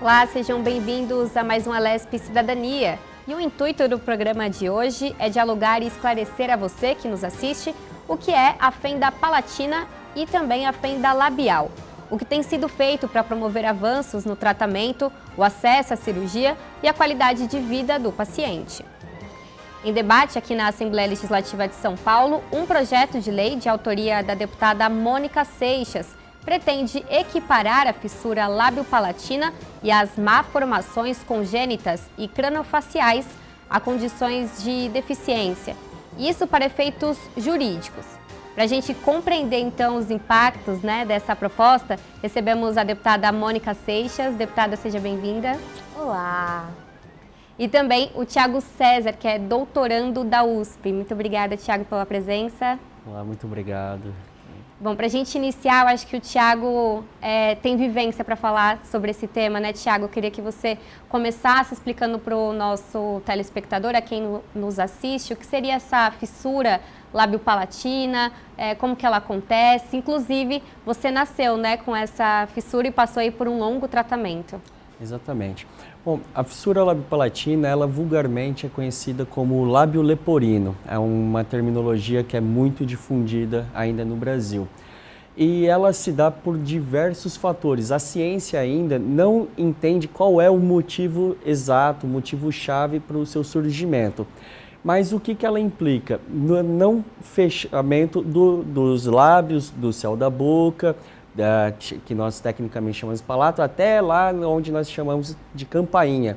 Olá, sejam bem-vindos a mais um Alesp Cidadania. E o intuito do programa de hoje é dialogar e esclarecer a você que nos assiste o que é a fenda palatina e também a fenda labial. O que tem sido feito para promover avanços no tratamento, o acesso à cirurgia e a qualidade de vida do paciente. Em debate aqui na Assembleia Legislativa de São Paulo, um projeto de lei de autoria da deputada Mônica Seixas pretende equiparar a fissura lábio-palatina e as malformações congênitas e craniofaciais a condições de deficiência. Isso para efeitos jurídicos. Para a gente compreender, então, os impactos dessa proposta, recebemos a deputada Mônica Seixas. Deputada, seja bem-vinda. Olá! E também o Thiago César, que é doutorando da USP. Muito obrigada, Thiago, pela presença. Olá, muito obrigado. Bom, para a gente iniciar, eu acho que o Thiago tem vivência para falar sobre esse tema, né, Thiago? Eu queria que você começasse explicando para o nosso telespectador, a quem nos assiste, o que seria essa fissura lábio-palatina, como que ela acontece. Inclusive, você nasceu, com essa fissura e passou aí por um longo tratamento. Exatamente. Bom, a fissura lábio-palatina, ela vulgarmente é conhecida como lábio leporino. É uma terminologia que é muito difundida ainda no Brasil. E ela se dá por diversos fatores. A ciência ainda não entende qual é o motivo exato, o motivo-chave para o seu surgimento. Mas o que ela implica? No não fechamento dos lábios, do céu da boca, que nós tecnicamente chamamos de palato, até lá onde nós chamamos de campainha.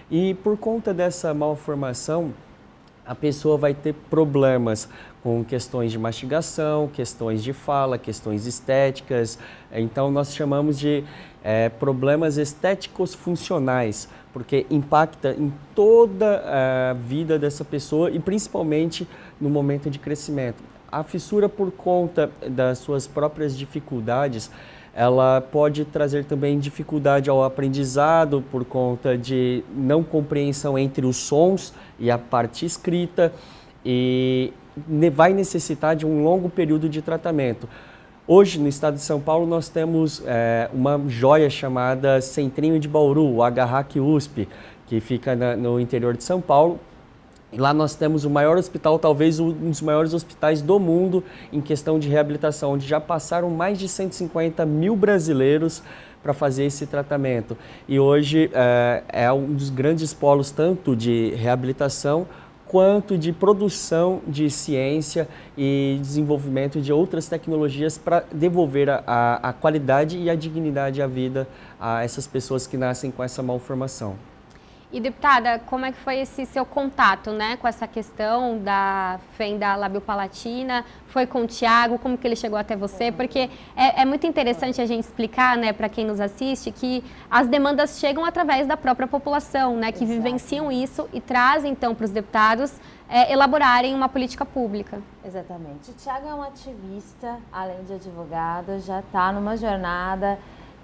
E por conta dessa malformação, a pessoa vai ter problemas com questões de mastigação, questões de fala, questões estéticas. Então nós chamamos de problemas estéticos funcionais, porque impacta em toda a vida dessa pessoa e principalmente no momento de crescimento. A fissura, por conta das suas próprias dificuldades, ela pode trazer também dificuldade ao aprendizado por conta de não compreensão entre os sons e a parte escrita e vai necessitar de um longo período de tratamento. Hoje, no estado de São Paulo, nós temos uma joia chamada Centrinho de Bauru, o AGHAC USP, que fica no interior de São Paulo. E lá nós temos o maior hospital, talvez um dos maiores hospitais do mundo em questão de reabilitação, onde já passaram mais de 150 mil brasileiros para fazer esse tratamento. E hoje é um dos grandes polos tanto de reabilitação quanto de produção de ciência e desenvolvimento de outras tecnologias para devolver a qualidade e a dignidade à vida a essas pessoas que nascem com essa malformação. E, deputada, como é que foi esse seu contato, com essa questão da fenda lábio-palatina? Foi com o Thiago? Como que ele chegou até você? Porque é muito interessante a gente explicar, para quem nos assiste, que as demandas chegam através da própria população, que vivenciam isso e trazem, então, para os deputados elaborarem uma política pública. Exatamente. O Thiago é um ativista, além de advogado, já está numa jornada.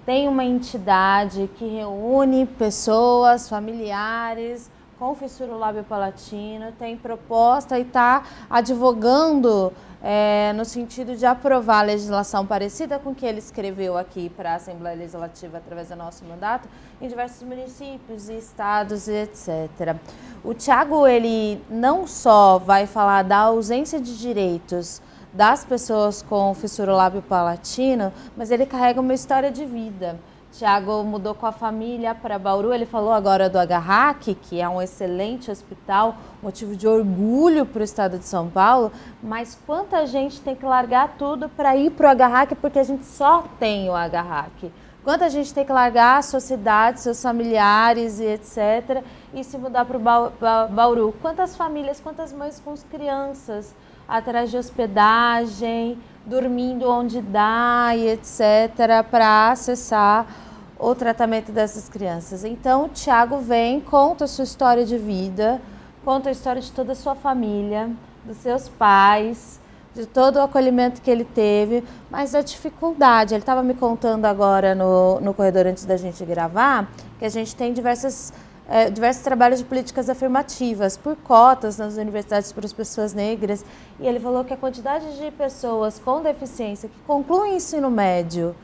Tem uma entidade que reúne pessoas, familiares com fissura lábio-palatino, tem proposta e está advogando no sentido de aprovar a legislação parecida com o que ele escreveu aqui para a Assembleia Legislativa através do nosso mandato em diversos municípios e estados e etc. O Thiago, ele não só vai falar da ausência de direitos das pessoas com fissura lábio-palatino, mas ele carrega uma história de vida. Thiago mudou com a família para Bauru, ele falou agora do AGHAC, que é um excelente hospital, motivo de orgulho para o estado de São Paulo, mas quanta gente tem que largar tudo para ir para o AGHAC porque a gente só tem o AGHAC. Quanta gente tem que largar a sua cidade, seus familiares e etc. e se mudar para o Bauru. Quantas famílias, quantas mães com as crianças atrás de hospedagem, dormindo onde dá e etc. para acessar o tratamento dessas crianças. Então o Thiago vem, conta a sua história de vida, conta a história de toda a sua família, dos seus pais, de todo o acolhimento que ele teve, mas da dificuldade. Ele estava me contando agora no corredor antes da gente gravar, que a gente tem diversos trabalhos de políticas afirmativas por cotas nas universidades para as pessoas negras, e ele falou que a quantidade de pessoas com deficiência que concluem ensino médio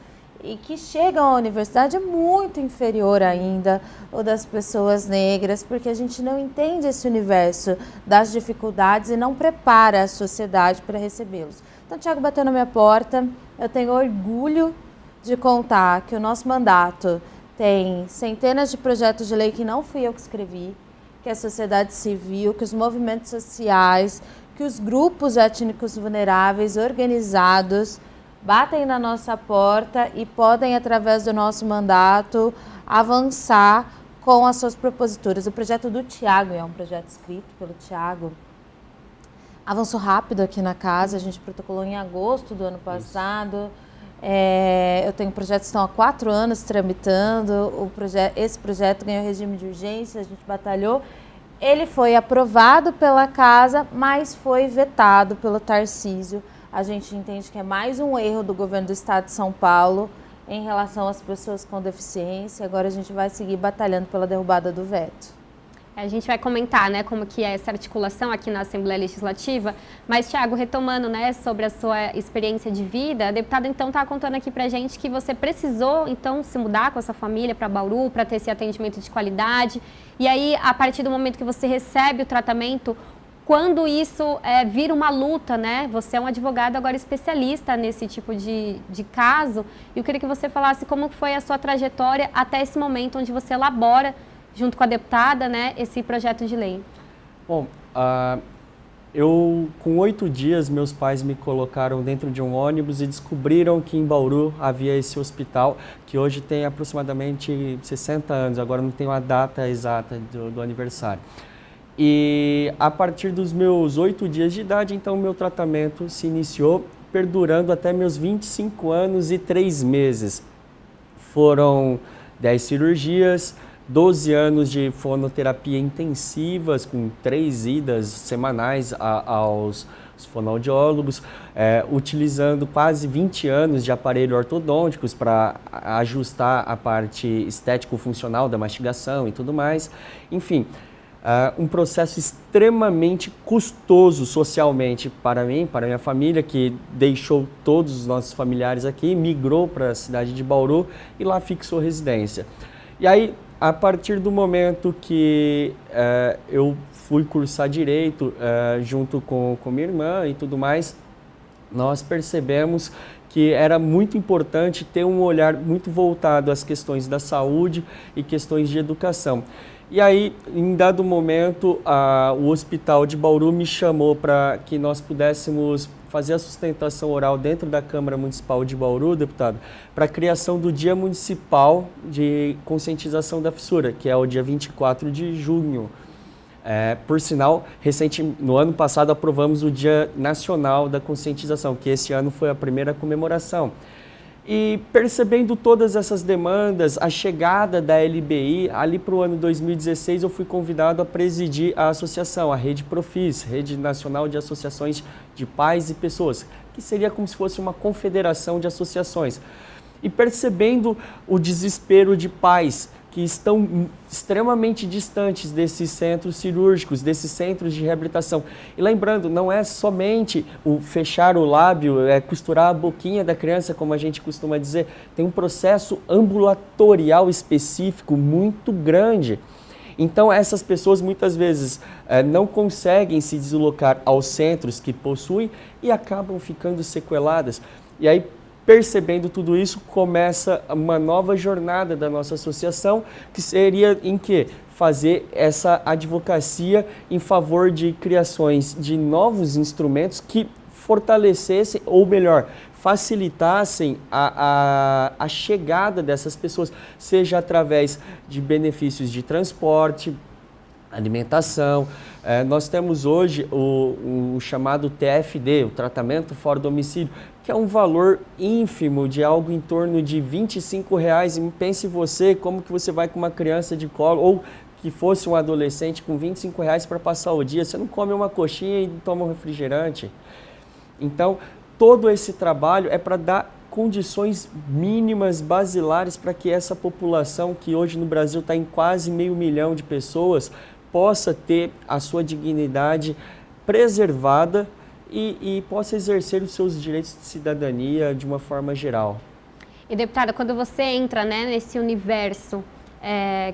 e que chegam à universidade é muito inferior ainda ao das pessoas negras, porque a gente não entende esse universo das dificuldades e não prepara a sociedade para recebê-los. Então, o Thiago bateu na minha porta, eu tenho orgulho de contar que o nosso mandato tem centenas de projetos de lei que não fui eu que escrevi, que a sociedade civil, que os movimentos sociais, que os grupos étnicos vulneráveis organizados batem na nossa porta e podem, através do nosso mandato, avançar com as suas proposituras. O projeto do Thiago, é um projeto escrito pelo Thiago, avançou rápido aqui na casa, a gente protocolou em agosto do ano passado. Eu tenho projetos que estão há 4 anos tramitando, esse projeto ganhou regime de urgência, a gente batalhou. Ele foi aprovado pela casa, mas foi vetado pelo Tarcísio. A gente entende que é mais um erro do governo do estado de São Paulo em relação às pessoas com deficiência. Agora a gente vai seguir batalhando pela derrubada do veto. A gente vai comentar, né, como que é essa articulação aqui na Assembleia Legislativa, mas, Thiago, retomando, né, sobre a sua experiência de vida, a deputada, então, está contando aqui pra gente que você precisou, então, se mudar com a sua família para Bauru, para ter esse atendimento de qualidade, e aí, a partir do momento que você recebe o tratamento, quando isso vira uma luta, né, você é um advogado agora especialista nesse tipo de caso, e eu queria que você falasse como foi a sua trajetória até esse momento onde você elabora junto com a deputada, né, esse projeto de lei. Bom, eu, com 8 dias, meus pais me colocaram dentro de um ônibus e descobriram que em Bauru havia esse hospital, que hoje tem aproximadamente 60 anos, agora não tenho a data exata do aniversário. E a partir dos meus 8 dias de idade, então, meu tratamento se iniciou, perdurando até meus 25 anos e 3 meses. Foram 10 cirurgias, 12 anos de fonoterapia intensivas, com 3 idas semanais aos fonoaudiólogos, utilizando quase 20 anos de aparelhos ortodônticos para ajustar a parte estético-funcional da mastigação e tudo mais. Enfim, um processo extremamente custoso socialmente para mim, para minha família, que deixou todos os nossos familiares aqui, migrou para a cidade de Bauru e lá fixou residência. E aí, a partir do momento que eu fui cursar Direito junto com minha irmã e tudo mais, nós percebemos que era muito importante ter um olhar muito voltado às questões da saúde e questões de educação. E aí, em dado momento, o Hospital de Bauru me chamou para que nós pudéssemos fazer a sustentação oral dentro da Câmara Municipal de Bauru, deputado, para a criação do Dia Municipal de Conscientização da Fissura, que é o dia 24 de junho. Por sinal, no ano passado aprovamos o Dia Nacional da Conscientização, que esse ano foi a primeira comemoração. E percebendo todas essas demandas, a chegada da LBI, ali para o ano 2016 eu fui convidado a presidir a associação, a Rede Profis, Rede Nacional de Associações de Pais e Pessoas, que seria como se fosse uma confederação de associações. E percebendo o desespero de pais que estão extremamente distantes desses centros cirúrgicos, desses centros de reabilitação. E lembrando, não é somente o fechar o lábio, costurar a boquinha da criança, como a gente costuma dizer, tem um processo ambulatorial específico muito grande. Então, essas pessoas muitas vezes não conseguem se deslocar aos centros que possuem e acabam ficando sequeladas. E aí, percebendo tudo isso, começa uma nova jornada da nossa associação, que seria em que? Fazer essa advocacia em favor de criações de novos instrumentos que fortalecessem, ou melhor, facilitassem a chegada dessas pessoas, seja através de benefícios de transporte, alimentação. Nós temos hoje o chamado TFD, o tratamento fora do domicílio, que é um valor ínfimo de algo em torno de R$25. E pense você, como que você vai com uma criança de colo, ou que fosse um adolescente com R$25 para passar o dia, você não come uma coxinha e toma um refrigerante. Então, todo esse trabalho é para dar condições mínimas, basilares, para que essa população, que hoje no Brasil está em quase 500 mil de pessoas, possa ter a sua dignidade preservada e possa exercer os seus direitos de cidadania de uma forma geral. E, deputada, quando você entra, né, nesse universo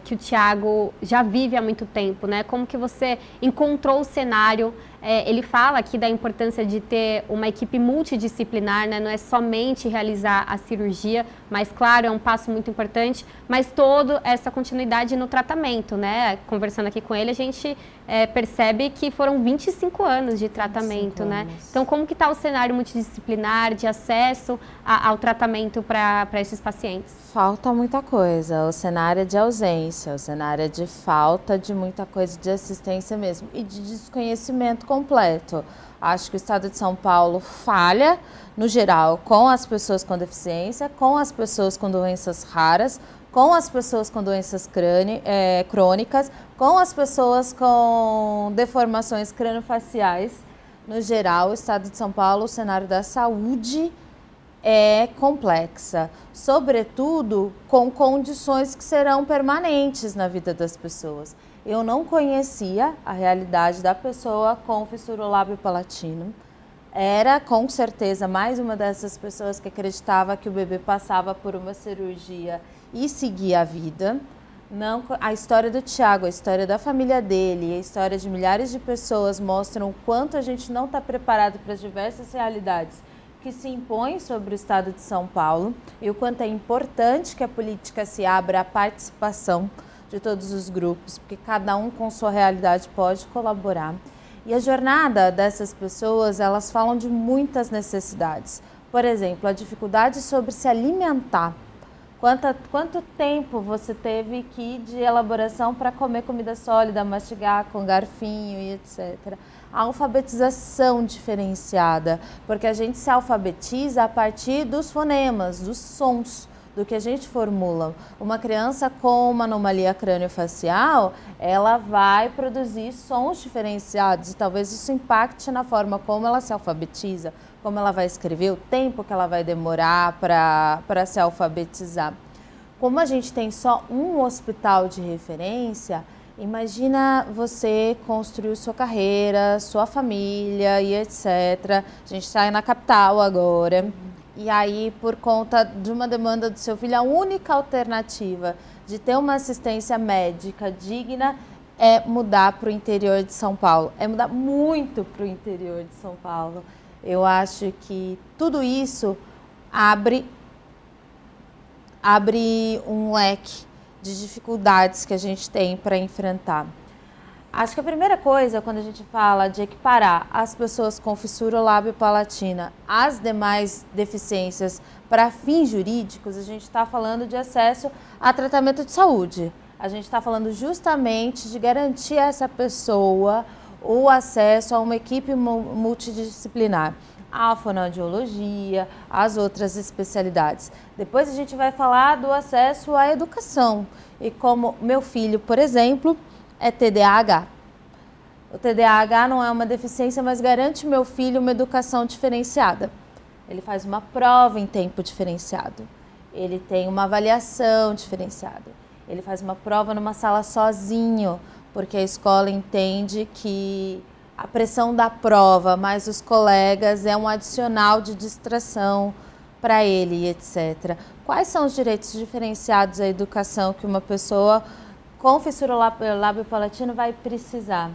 que o Thiago já vive há muito tempo, né? Como que você encontrou o cenário? Ele fala aqui da importância de ter uma equipe multidisciplinar, né? Não é somente realizar a cirurgia, mas, claro, é um passo muito importante, mas toda essa continuidade no tratamento, né? Conversando aqui com ele, a gente percebe que foram 25 anos de tratamento, né? Então, como que está o cenário multidisciplinar de acesso ao tratamento para esses pacientes? Falta muita coisa, o cenário é de ausência, o cenário é de falta de muita coisa de assistência mesmo e de desconhecimento completo. Acho que o Estado de São Paulo falha, no geral, com as pessoas com deficiência, com as pessoas com doenças raras, com as pessoas com doenças crônicas, com as pessoas com deformações craniofaciais. No geral, o Estado de São Paulo, o cenário da saúde é complexa, sobretudo com condições que serão permanentes na vida das pessoas. Eu não conhecia a realidade da pessoa com fissura lábio-palatino. Era, com certeza, mais uma dessas pessoas que acreditava que o bebê passava por uma cirurgia e seguia a vida. Não, a história do Thiago, a história da família dele, a história de milhares de pessoas mostram o quanto a gente não está preparado para as diversas realidades que se impõem sobre o Estado de São Paulo e o quanto é importante que a política se abra à participação de todos os grupos, porque cada um com sua realidade pode colaborar. E a jornada dessas pessoas, elas falam de muitas necessidades. Por exemplo, a dificuldade sobre se alimentar. Quanto tempo você teve que ir de elaboração para comer comida sólida, mastigar com garfinho e etc. A alfabetização diferenciada, porque a gente se alfabetiza a partir dos fonemas, dos sons, do que a gente formula. Uma criança com uma anomalia craniofacial, ela vai produzir sons diferenciados e talvez isso impacte na forma como ela se alfabetiza, como ela vai escrever, o tempo que ela vai demorar para se alfabetizar. Como a gente tem só um hospital de referência, imagina você construir sua carreira, sua família e etc. A gente está na capital agora. E aí, por conta de uma demanda do seu filho, a única alternativa de ter uma assistência médica digna é mudar para o interior de São Paulo. É mudar muito para o interior de São Paulo. Eu acho que tudo isso abre um leque de dificuldades que a gente tem para enfrentar. Acho que a primeira coisa, quando a gente fala de equiparar as pessoas com fissura lábio-palatina às demais deficiências para fins jurídicos, a gente está falando de acesso a tratamento de saúde. A gente está falando justamente de garantir a essa pessoa o acesso a uma equipe multidisciplinar, a fonoaudiologia, as outras especialidades. Depois a gente vai falar do acesso à educação. E como meu filho, por exemplo, é TDAH. O TDAH não é uma deficiência, mas garante meu filho uma educação diferenciada. Ele faz uma prova em tempo diferenciado. Ele tem uma avaliação diferenciada. Ele faz uma prova numa sala sozinho, porque a escola entende que a pressão da prova mais os colegas é um adicional de distração para ele, etc. Quais são os direitos diferenciados à educação que uma pessoa com fissura lábio-palatino vai precisar?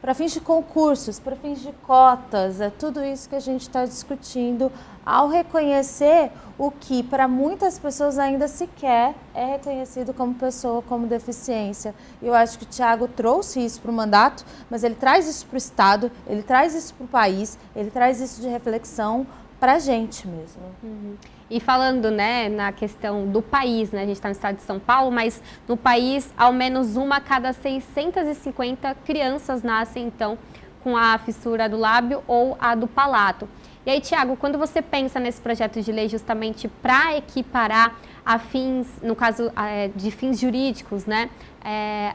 Para fins de concursos, para fins de cotas, é tudo isso que a gente está discutindo ao reconhecer o que para muitas pessoas ainda sequer é reconhecido como pessoa, como deficiência. Eu acho que o Thiago trouxe isso para o mandato, mas ele traz isso para o Estado, ele traz isso para o país, ele traz isso de reflexão para a gente mesmo. Uhum. E falando, né, na questão do país, né, a gente está no estado de São Paulo, mas no país, ao menos uma a cada 650 crianças nascem, então, com a fissura do lábio ou a do palato. E aí, Thiago, quando você pensa nesse projeto de lei justamente para equiparar a fins, no caso de fins jurídicos, né,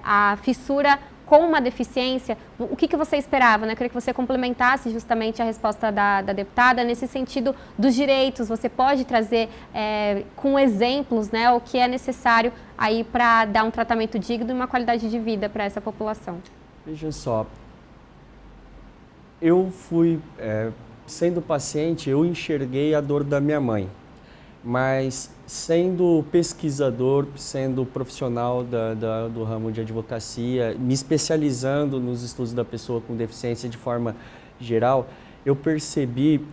a fissura com uma deficiência, o que você esperava, né? Eu queria que você complementasse justamente a resposta da deputada nesse sentido dos direitos. Você pode trazer com exemplos, né, o que é necessário aí para dar um tratamento digno e uma qualidade de vida para essa população. Veja só, eu fui, sendo paciente, eu enxerguei a dor da minha mãe. mas sendo pesquisador, sendo profissional do ramo de advocacia, me especializando nos estudos da pessoa com deficiência de forma geral, eu percebi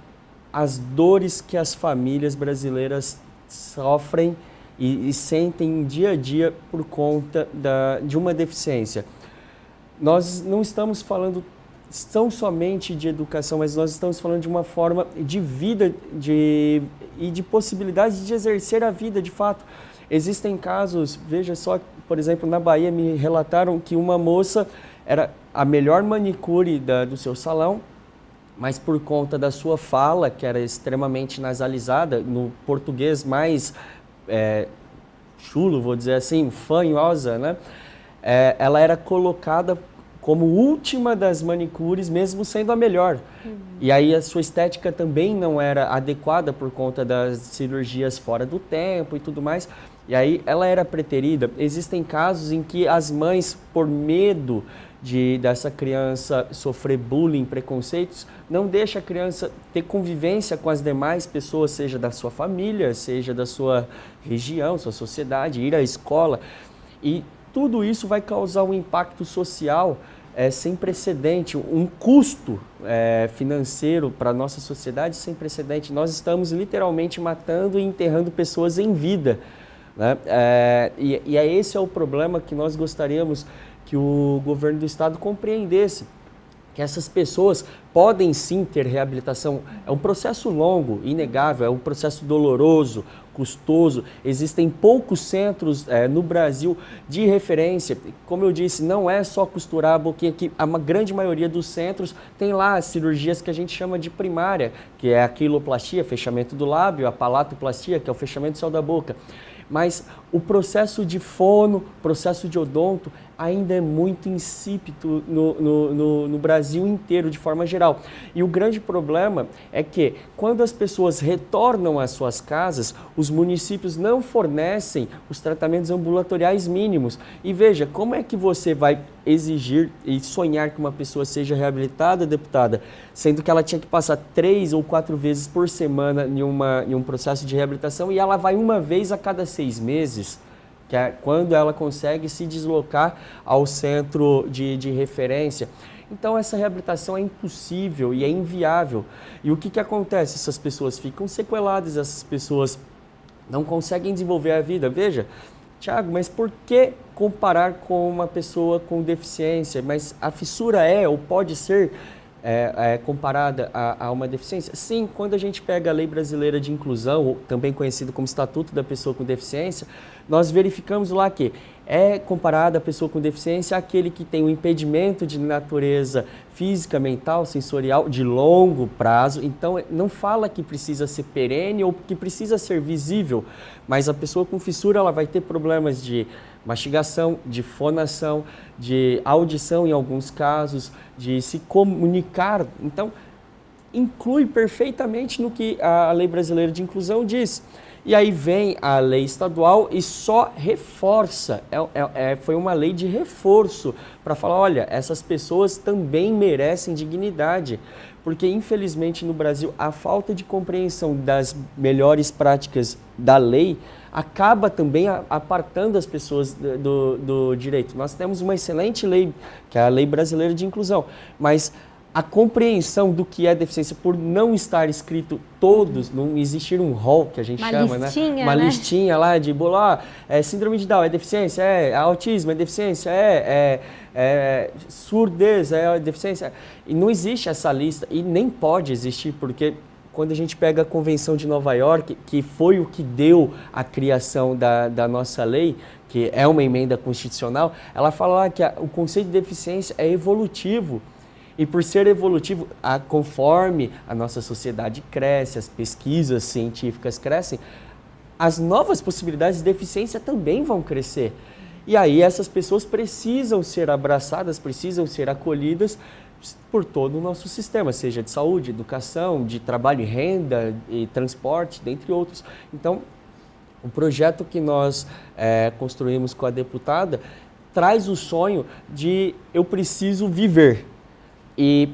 as dores que as famílias brasileiras sofrem e sentem dia a dia por conta de uma deficiência. Nós não estamos falando tão somente de educação, mas nós estamos falando de uma forma de vida e de possibilidade de exercer a vida de fato. Existem casos, veja só, por exemplo, na Bahia me relataram que uma moça era a melhor manicure do seu salão, mas por conta da sua fala, que era extremamente nasalizada, no português mais chulo, vou dizer assim, fanhosa, né? Ela era colocada como última das manicures, mesmo sendo a melhor. E aí a sua estética também não era adequada por conta das cirurgias fora do tempo e tudo mais. E aí ela era preterida. Existem casos em que as mães, por medo dessa criança sofrer bullying, preconceitos, não deixa a criança ter convivência com as demais pessoas, seja da sua família, seja da sua região, sua sociedade, ir à escola. E tudo isso vai causar um impacto social sem precedente, um custo financeiro para a nossa sociedade sem precedente. Nós estamos literalmente matando e enterrando pessoas em vida, né? E esse é o problema que nós gostaríamos que o governo do estado compreendesse, que essas pessoas podem sim ter reabilitação. É um processo longo, inegável, é um processo doloroso, custoso. Existem poucos centros no Brasil de referência. Como eu disse, não é só costurar a boquinha, que a grande maioria dos centros tem lá as cirurgias que a gente chama de primária, que é a quiloplastia, fechamento do lábio, a palatoplastia, que é o fechamento do céu da boca. Mas o processo de fono, processo de odonto, ainda é muito insípido no Brasil inteiro, de forma geral. E o grande problema é que, quando as pessoas retornam às suas casas, os municípios não fornecem os tratamentos ambulatoriais mínimos. E veja, como é que você vai exigir e sonhar que uma pessoa seja reabilitada, deputada, sendo que ela tinha que passar 3 ou 4 vezes por semana em um processo de reabilitação, e ela vai uma vez a cada 6 meses, que é quando ela consegue se deslocar ao centro de referência. Então essa reabilitação é impossível e é inviável. E o que acontece? Essas pessoas ficam sequeladas, essas pessoas não conseguem desenvolver a vida. Veja, Tiago, mas por que comparar com uma pessoa com deficiência? Mas a fissura ou pode ser comparada a uma deficiência? Sim, quando a gente pega a Lei Brasileira de Inclusão, ou também conhecido como Estatuto da Pessoa com Deficiência, nós verificamos lá que é comparada a pessoa com deficiência àquele que tem um impedimento de natureza física, mental, sensorial, de longo prazo. Então, não fala que precisa ser perene ou que precisa ser visível, mas a pessoa com fissura ela vai ter problemas de mastigação, de fonação, de audição em alguns casos, de se comunicar. Então, inclui perfeitamente no que a Lei Brasileira de Inclusão diz. E aí vem a lei estadual e só reforça, foi uma lei de reforço para falar, olha, essas pessoas também merecem dignidade, porque infelizmente no Brasil a falta de compreensão das melhores práticas da lei acaba também apartando as pessoas do direito. Nós temos uma excelente lei, que é a Lei Brasileira de Inclusão, mas a compreensão do que é deficiência, por não estar escrito todos, não existir um rol que a gente chama, listinha, uma listinha lá de bolar, síndrome de Down é deficiência, autismo é deficiência, surdez é deficiência. E não existe essa lista e nem pode existir, porque quando a gente pega a Convenção de Nova York, que foi o que deu a criação da nossa lei, que é uma emenda constitucional, ela fala lá que o conceito de deficiência é evolutivo. E por ser evolutivo, conforme a nossa sociedade cresce, as pesquisas científicas crescem, as novas possibilidades de deficiência também vão crescer. E aí essas pessoas precisam ser abraçadas, precisam ser acolhidas por todo o nosso sistema, seja de saúde, educação, de trabalho e renda, e transporte, dentre outros. Então, o projeto que nós construímos com a deputada traz o sonho de eu preciso viver. E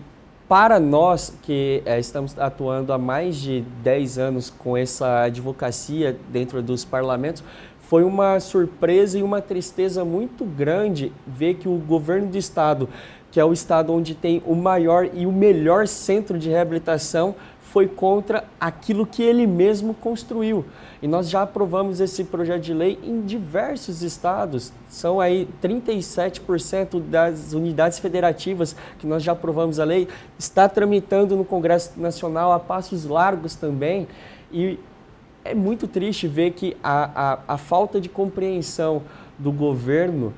para nós que estamos atuando há mais de 10 anos com essa advocacia dentro dos parlamentos, foi uma surpresa e uma tristeza muito grande ver que o governo do estado, que é o estado onde tem o maior e o melhor centro de reabilitação, foi contra aquilo que ele mesmo construiu. E nós já aprovamos esse projeto de lei em diversos estados. São aí 37% das unidades federativas que nós já aprovamos a lei. Está tramitando no Congresso Nacional a passos largos também. E é muito triste ver que a falta de compreensão do governo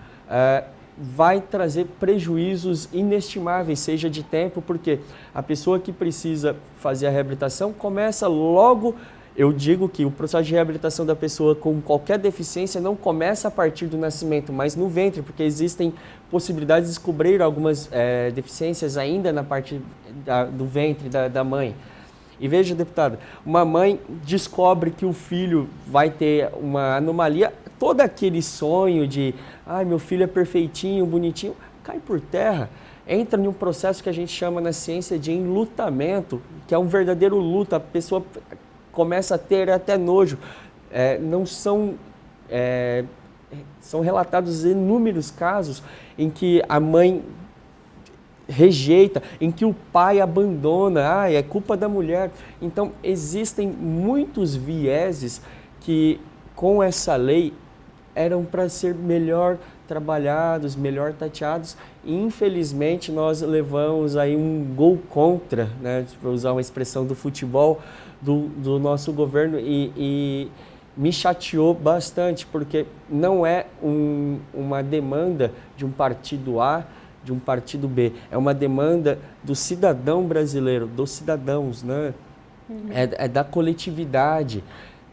vai trazer prejuízos inestimáveis, seja de tempo, porque a pessoa que precisa fazer a reabilitação começa logo. Eu digo que o processo de reabilitação da pessoa com qualquer deficiência não começa a partir do nascimento, mas no ventre, porque existem possibilidades de descobrir algumas deficiências ainda na parte do ventre da mãe. E veja, deputada, uma mãe descobre que o filho vai ter uma anomalia, todo aquele sonho de, meu filho é perfeitinho, bonitinho, cai por terra. Entra em um processo que a gente chama na ciência de enlutamento, que é um verdadeiro luto, a pessoa começa a ter até nojo. São relatados inúmeros casos em que a mãe rejeita, em que o pai abandona, é culpa da mulher. Então, existem muitos vieses que, com essa lei, eram para ser melhor trabalhados, melhor tateados, e infelizmente nós levamos aí um gol contra, né, para usar uma expressão do futebol, do nosso governo, e me chateou bastante, porque não é uma demanda de um partido A, de um partido B, é uma demanda do cidadão brasileiro, dos cidadãos, né? É da coletividade.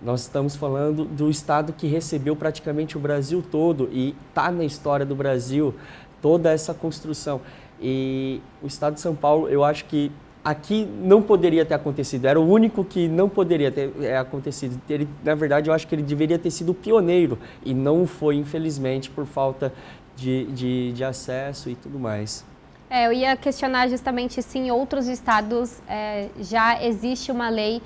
Nós estamos falando do estado que recebeu praticamente o Brasil todo e está na história do Brasil toda essa construção. E o estado de São Paulo, eu acho que aqui não poderia ter acontecido, era o único que não poderia ter acontecido. Na verdade, eu acho que ele deveria ter sido o pioneiro e não foi, infelizmente, por falta de acesso e tudo mais. Eu ia questionar justamente se em outros estados já existe uma lei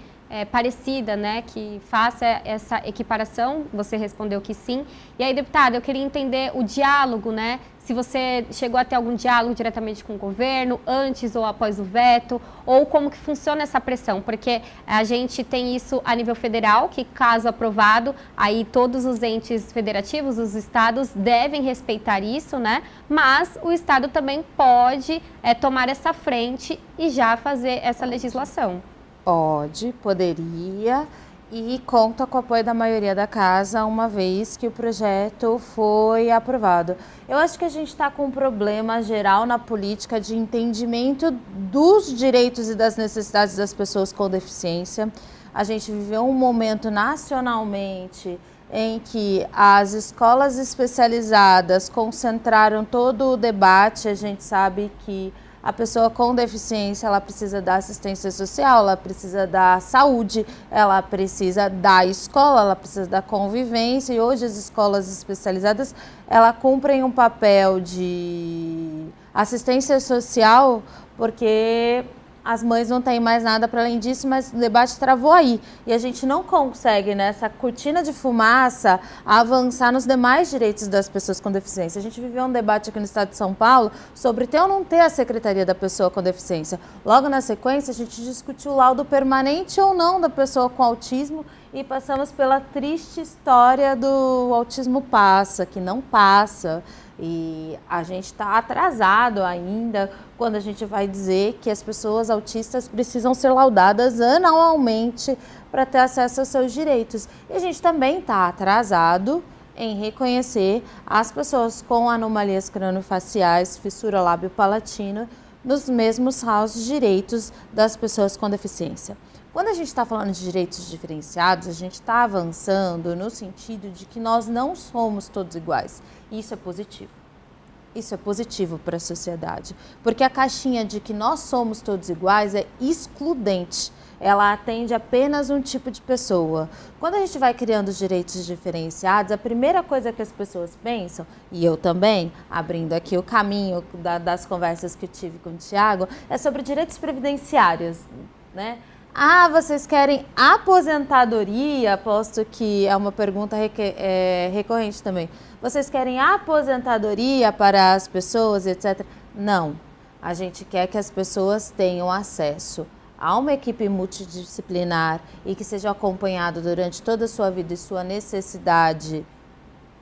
parecida, né, que faça essa equiparação. Você respondeu que sim. E aí, deputada, eu queria entender o diálogo, né? Se você chegou a ter algum diálogo diretamente com o governo, antes ou após o veto, ou como que funciona essa pressão, porque a gente tem isso a nível federal, que caso aprovado, aí todos os entes federativos, os estados devem respeitar isso, né? Mas o estado também pode tomar essa frente e já fazer essa legislação. Poderia, e conta com o apoio da maioria da casa, uma vez que o projeto foi aprovado. Eu acho que a gente está com um problema geral na política de entendimento dos direitos e das necessidades das pessoas com deficiência. A gente viveu um momento nacionalmente em que as escolas especializadas concentraram todo o debate. A gente sabe que a pessoa com deficiência, ela precisa da assistência social, ela precisa da saúde, ela precisa da escola, ela precisa da convivência. E hoje as escolas especializadas, elas cumprem um papel de assistência social, porque as mães não têm mais nada para além disso, mas o debate travou aí. E a gente não consegue, nessa cortina de fumaça, avançar nos demais direitos das pessoas com deficiência. A gente viveu um debate aqui no estado de São Paulo sobre ter ou não ter a Secretaria da Pessoa com Deficiência. Logo na sequência, a gente discutiu o laudo permanente ou não da pessoa com autismo e passamos pela triste história do autismo passa, que não passa. E a gente está atrasado ainda quando a gente vai dizer que as pessoas autistas precisam ser laudadas anualmente para ter acesso aos seus direitos. E a gente também está atrasado em reconhecer as pessoas com anomalias crâniofaciais, fissura lábio-palatina, nos mesmos raus direitos das pessoas com deficiência. Quando a gente está falando de direitos diferenciados, a gente está avançando no sentido de que nós não somos todos iguais. E isso é positivo. Isso é positivo para a sociedade, porque a caixinha de que nós somos todos iguais é excludente. ela atende apenas um tipo de pessoa. Quando a gente vai criando os direitos diferenciados, a primeira coisa que as pessoas pensam, e eu também, abrindo aqui o caminho das conversas que eu tive com o Tiago, é sobre direitos previdenciários, né? Ah, vocês querem aposentadoria? Aposto que é uma pergunta recorrente também. Vocês querem aposentadoria para as pessoas, etc? Não. A gente quer que as pessoas tenham acesso a uma equipe multidisciplinar e que seja acompanhado durante toda a sua vida e sua necessidade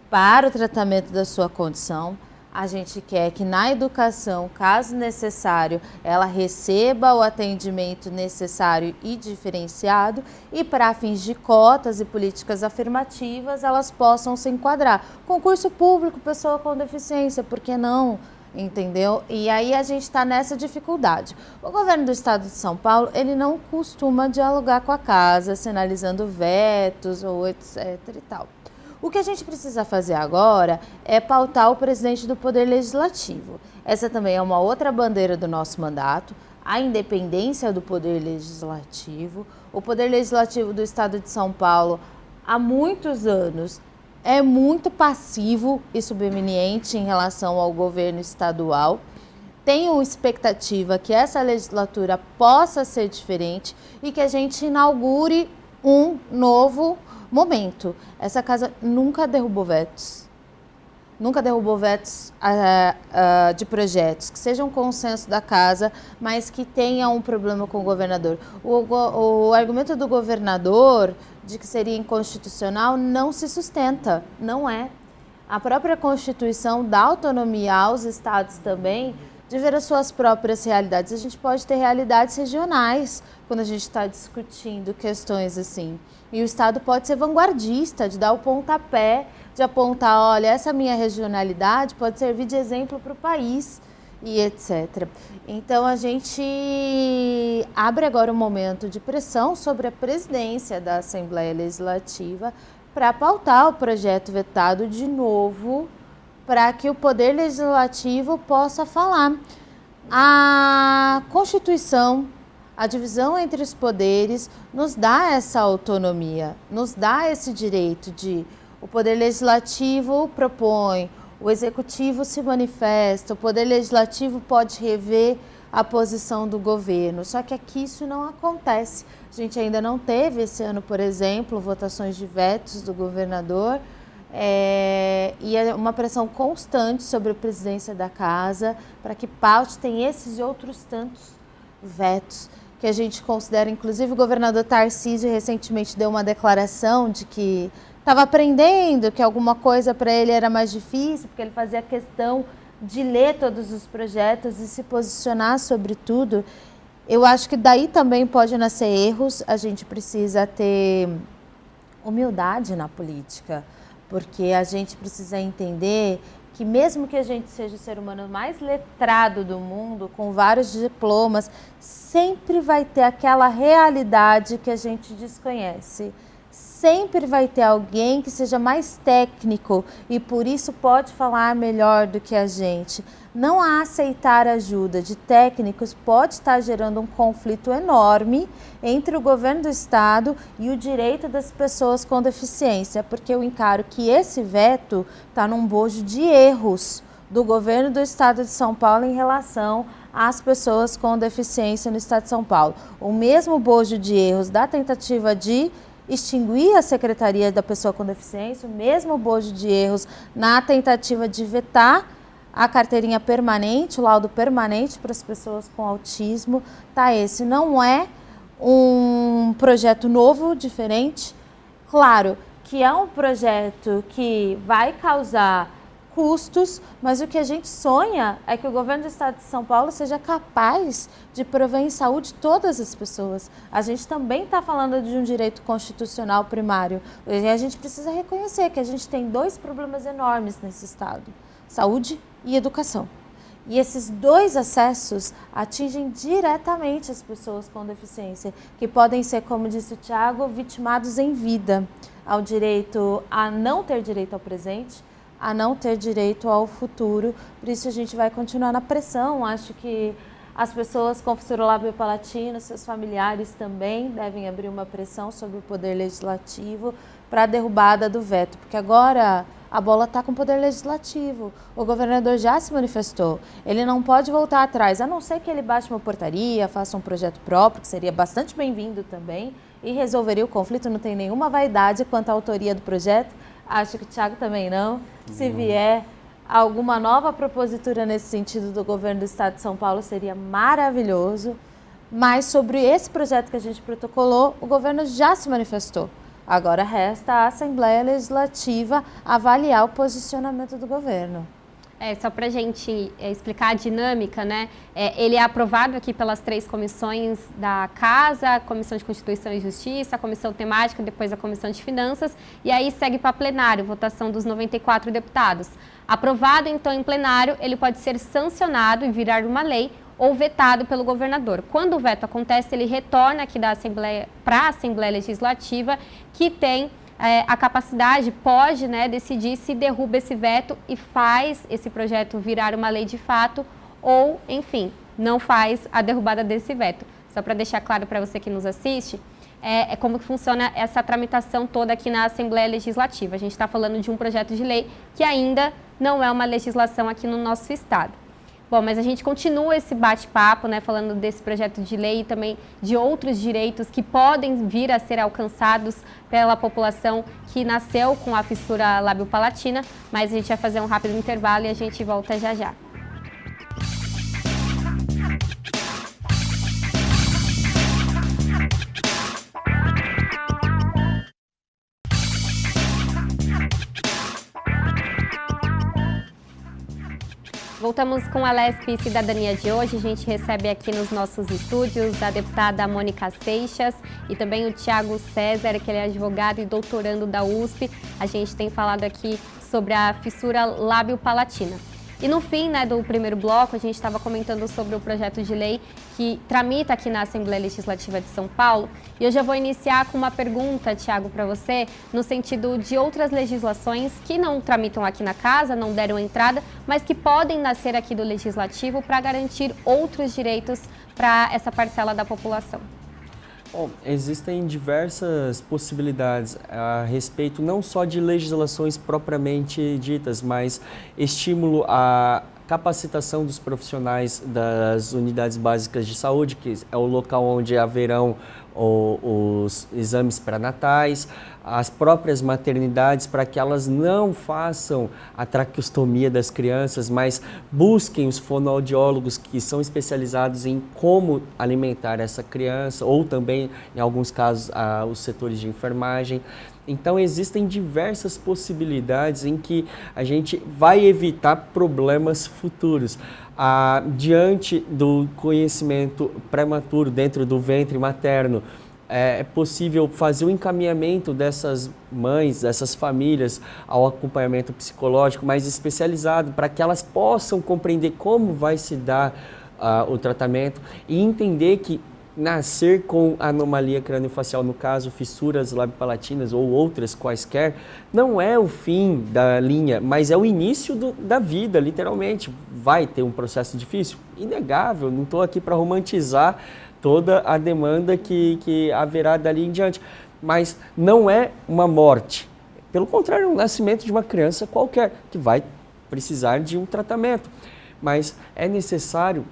para o tratamento da sua condição. A gente quer que na educação, caso necessário, ela receba o atendimento necessário e diferenciado e para fins de cotas e políticas afirmativas, elas possam se enquadrar. Concurso público, pessoa com deficiência, por que não? Entendeu? E aí a gente está nessa dificuldade. O governo do estado de São Paulo, ele não costuma dialogar com a casa, sinalizando vetos ou etc e tal. O que a gente precisa fazer agora é pautar o presidente do Poder Legislativo. Essa também é uma outra bandeira do nosso mandato, a independência do Poder Legislativo. O Poder Legislativo do Estado de São Paulo, há muitos anos, é muito passivo e subminiente em relação ao governo estadual. Tenho expectativa que essa legislatura possa ser diferente e que a gente inaugure um novo momento. Essa casa nunca derrubou vetos. Nunca derrubou vetos de projetos que sejam um consenso da casa, mas que tenha um problema com o governador. O argumento do governador de que seria inconstitucional não se sustenta, não é. A própria Constituição dá autonomia aos estados também de ver as suas próprias realidades. A gente pode ter realidades regionais quando a gente está discutindo questões assim. E o Estado pode ser vanguardista, de dar o pontapé, de apontar, olha, essa minha regionalidade pode servir de exemplo para o país e etc. Então a gente abre agora um momento de pressão sobre a presidência da Assembleia Legislativa para pautar o projeto vetado de novo, para que o Poder Legislativo possa falar. A Constituição, a divisão entre os poderes, nos dá essa autonomia, nos dá esse direito de o Poder Legislativo propõe, o Executivo se manifesta, o Poder Legislativo pode rever a posição do governo. Só que aqui isso não acontece. A gente ainda não teve esse ano, por exemplo, votações de vetos do governador, e é uma pressão constante sobre a presidência da casa para que paute tem esses e outros tantos vetos que a gente considera. Inclusive o governador Tarcísio recentemente deu uma declaração de que estava aprendendo, que alguma coisa para ele era mais difícil, porque ele fazia questão de ler todos os projetos e se posicionar sobre tudo. Eu acho que daí também pode nascer erros. A gente precisa ter humildade na política, porque a gente precisa entender que mesmo que a gente seja o ser humano mais letrado do mundo, com vários diplomas, sempre vai ter aquela realidade que a gente desconhece. Sempre vai ter alguém que seja mais técnico e por isso pode falar melhor do que a gente. Não aceitar ajuda de técnicos pode estar gerando um conflito enorme entre o governo do estado e o direito das pessoas com deficiência, porque eu encaro que esse veto está num bojo de erros do governo do estado de São Paulo em relação às pessoas com deficiência no estado de São Paulo. O mesmo bojo de erros da tentativa de extinguir a Secretaria da Pessoa com Deficiência, o mesmo bojo de erros na tentativa de vetar a carteirinha permanente, o laudo permanente para as pessoas com autismo. Tá, esse não é um projeto novo, diferente. Claro que é um projeto que vai causar custos, mas o que a gente sonha é que o governo do estado de São Paulo seja capaz de prover em saúde todas as pessoas. A gente também está falando de um direito constitucional primário. E a gente precisa reconhecer que a gente tem dois problemas enormes nesse estado: saúde e educação. E esses dois acessos atingem diretamente as pessoas com deficiência, que podem ser, como disse o Tiago, vitimados em vida ao direito a não ter direito ao presente, a não ter direito ao futuro. Por isso a gente vai continuar na pressão. Acho que As pessoas com fissura lábio-palatina, seus familiares também devem abrir uma pressão sobre o Poder Legislativo para a derrubada do veto, porque agora a bola está com o Poder Legislativo. O governador já se manifestou. Ele não pode voltar atrás, a não ser que ele baixe uma portaria, faça um projeto próprio, que seria bastante bem-vindo também, e resolveria o conflito. Não tem nenhuma vaidade quanto à autoria do projeto. Acho que o Thiago também não. Se vier alguma nova propositura nesse sentido do governo do Estado de São Paulo, seria maravilhoso. Mas sobre esse projeto que a gente protocolou, o governo já se manifestou. Agora resta a Assembleia Legislativa avaliar o posicionamento do governo. Só para a gente explicar a dinâmica, né? Ele é aprovado aqui pelas 3 comissões da Casa, a Comissão de Constituição e Justiça, a Comissão Temática, depois a Comissão de Finanças, e aí segue para plenário, votação dos 94 deputados. Aprovado, então, em plenário, ele pode ser sancionado e virar uma lei ou vetado pelo governador. Quando o veto acontece, ele retorna aqui da Assembleia para a Assembleia Legislativa, que tem a capacidade, pode, né, decidir se derruba esse veto e faz esse projeto virar uma lei de fato ou, enfim, não faz a derrubada desse veto. Só para deixar claro para você que nos assiste, como que funciona essa tramitação toda aqui na Assembleia Legislativa. A gente está falando de um projeto de lei que ainda não é uma legislação aqui no nosso estado. Bom, mas a gente continua esse bate-papo, né, falando desse projeto de lei e também de outros direitos que podem vir a ser alcançados pela população que nasceu com a fissura lábio-palatina, mas a gente vai fazer um rápido intervalo e a gente volta já já. Voltamos com a LESP Cidadania de hoje. A gente recebe aqui nos nossos estúdios a deputada Mônica Seixas e também o Thiago César, que ele é advogado e doutorando da USP. A gente tem falado aqui sobre a fissura lábio-palatina. E no fim, né, do primeiro bloco, a gente estava comentando sobre o projeto de lei que tramita aqui na Assembleia Legislativa de São Paulo. E eu já vou iniciar com uma pergunta, Thiago, para você, no sentido de outras legislações que não tramitam aqui na casa, não deram entrada, mas que podem nascer aqui do Legislativo para garantir outros direitos para essa parcela da população. Bom, existem diversas possibilidades a respeito não só de legislações propriamente ditas, mas estímulo à capacitação dos profissionais das unidades básicas de saúde, que é o local onde haverão os exames pré-natais, as próprias maternidades, para que elas não façam a traqueostomia das crianças, mas busquem os fonoaudiólogos que são especializados em como alimentar essa criança, ou também, em alguns casos, os setores de enfermagem. Então, existem diversas possibilidades em que a gente vai evitar problemas futuros. Diante do conhecimento prematuro dentro do ventre materno, é possível fazer o encaminhamento dessas mães, dessas famílias ao acompanhamento psicológico mais especializado, para que elas possam compreender como vai se dar o tratamento e entender que nascer com anomalia craniofacial, no caso fissuras labiopalatinas ou outras quaisquer, não é o fim da linha, mas é o início da vida, literalmente. Vai ter um processo difícil? Inegável, não estou aqui para romantizar toda a demanda que haverá dali em diante, mas não é uma morte. Pelo contrário, é um nascimento de uma criança qualquer, que vai precisar de um tratamento. Mas é necessário